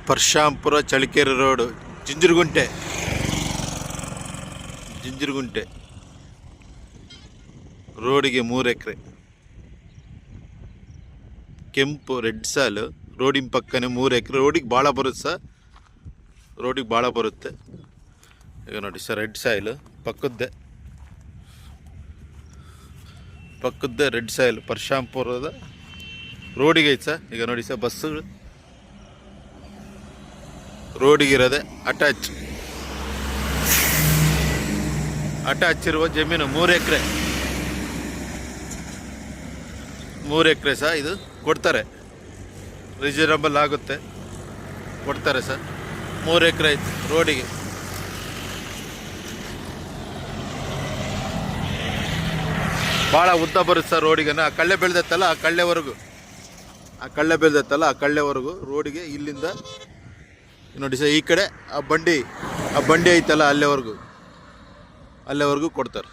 ಪರಶಾಂಪುರ Challakere road ಜಿಂಜರಗುಂಟೆ ರೋಡಿಗೆ 3 ಎಕರೆ ಕೆಂಪು red ಸಾಲು ರೋಡಿನ ಪಕ್ಕನೇ 3 ಎಕರೆ ರೋಡಿಗೆ ಭಾಳ ಬರುತ್ತೆ ಸರ್. ರೋಡಿಗೆ ಭಾಳ ಬರುತ್ತೆ. ಈಗ ನೋಡಿ ಸರ್, ರೆಡ್ ಸಾಯಿಲು ಪಕ್ಕದ್ದೇ ರೆಡ್ ಸಾಯಿಲ್ ಪರಶಾಂಪುರದ ರೋಡಿಗೆ ಐತೆ ಸರ್. ಈಗ ನೋಡಿ ಸರ್, ಬಸ್ಸುಗಳು ರೋಡಿಗಿರೋದೆ ಅಟ್ಯಾಚ್ ಇರುವ ಜಮೀನು 3 ಎಕರೆ ಸರ್. ಇದು ಕೊಡ್ತಾರೆ, ರೀಸನಬಲ್ ಆಗುತ್ತೆ, ಕೊಡ್ತಾರೆ ಸರ್. 3 ಎಕರೆ ಐತೆ ರೋಡಿಗೆ. ಭಾಳ ಉದ್ದ ಬರುತ್ತೆ ಸರ್ ರೋಡಿಗೆ. ಆ ಕಳ್ಳೆ ಬೆಳೆದತ್ತಲ್ಲ, ಆ ಕಳ್ಳೆವರೆಗೂ ರೋಡಿಗೆ ಇಲ್ಲಿಂದ ನೋಡಿ ಸರ್, ಈ ಕಡೆ ಆ ಬಂಡಿ ಐತಲ್ಲ ಅಲ್ಲೇವರೆಗೂ ಕೊಡ್ತಾರೆ.